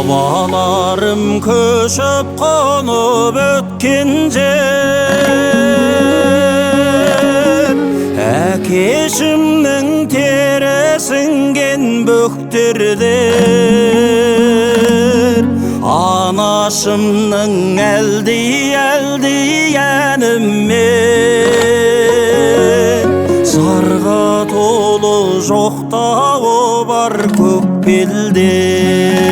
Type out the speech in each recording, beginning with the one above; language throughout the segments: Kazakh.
бабаларым көшіп қонып өткен жер, әкешімнің тері сіңген бөктердер, анашымның әлди әнімен сарға толы жоқтауы бар көк белдер.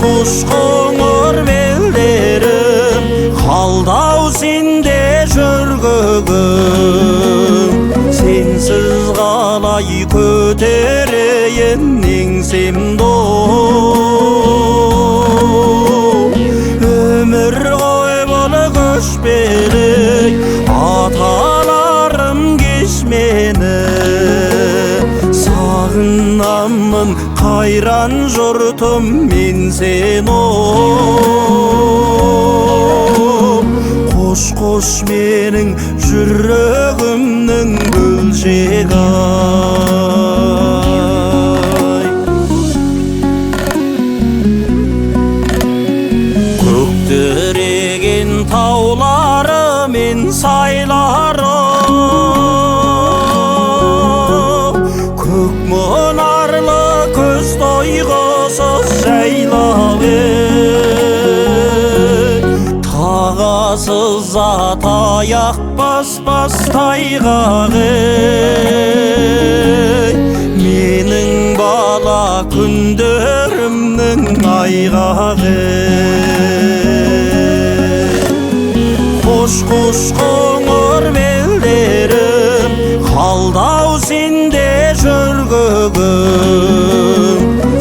Қош қоңыр белдерім, қалдау сенде жүргігім, сенсіз қалай көтерейін еңсемді. Өмір ғой бұл көшпелі, аталарым кеш мені, сағынамын қайран жұртым мен сені. Қош менің жүрегімнің бөлшегі ай. Көктіреген таулары мен сайлары, көк мұнарлы көз тойғысыз жайлауы, тағасыз аяқ баспас тайғағы, менің бала күндерімнің айғағы. Қош қоңыр белдерім, қалдау сенде жүргігім,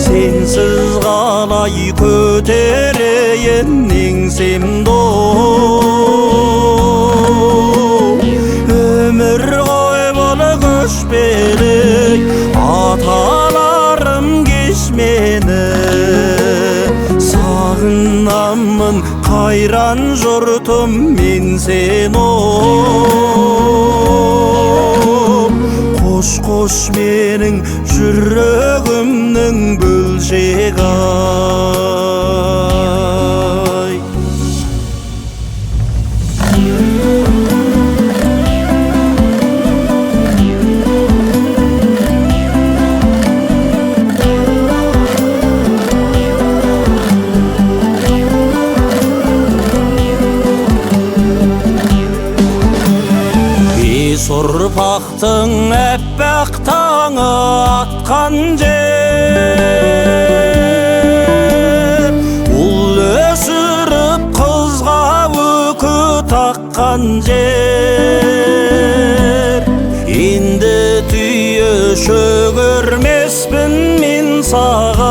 сенсіз қалай көтерейін еңсемді. Өмір ғой бұл көшпелі, аталарым кеш мені, сағынамын қайран жұртым мен сені. Қош менің жүрегімнің бөлшегі ай. Ұрпақтың әппақ таңы атқан жер, ұл өсіріп қызға үкі таққан жер. Енді түйе шөгірмеспін мен саған,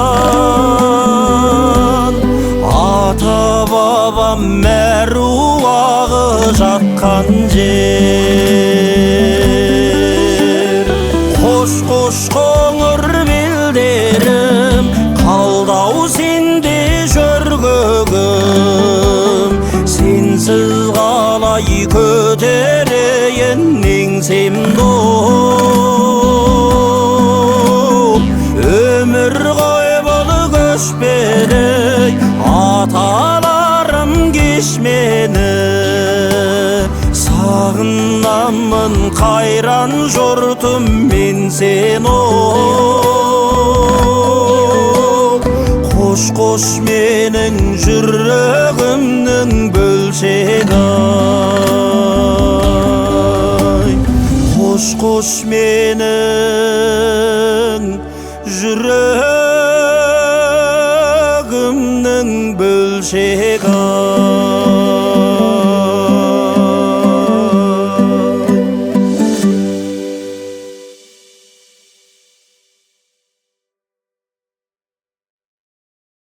ата бабам мәруағы жатқан жер. Қош қоңыр белдерім, қалдау сенде жүргігім, сенсіз қалай көтерейін еңсемді. Өмір ғой бұл көшпелі, аталарым кеш мені, сағынамын қайран жұртым мен сені. Қош менің жүрегімнің бөлшегі ай. Қош менің жүрегімнің бөлшегі ай.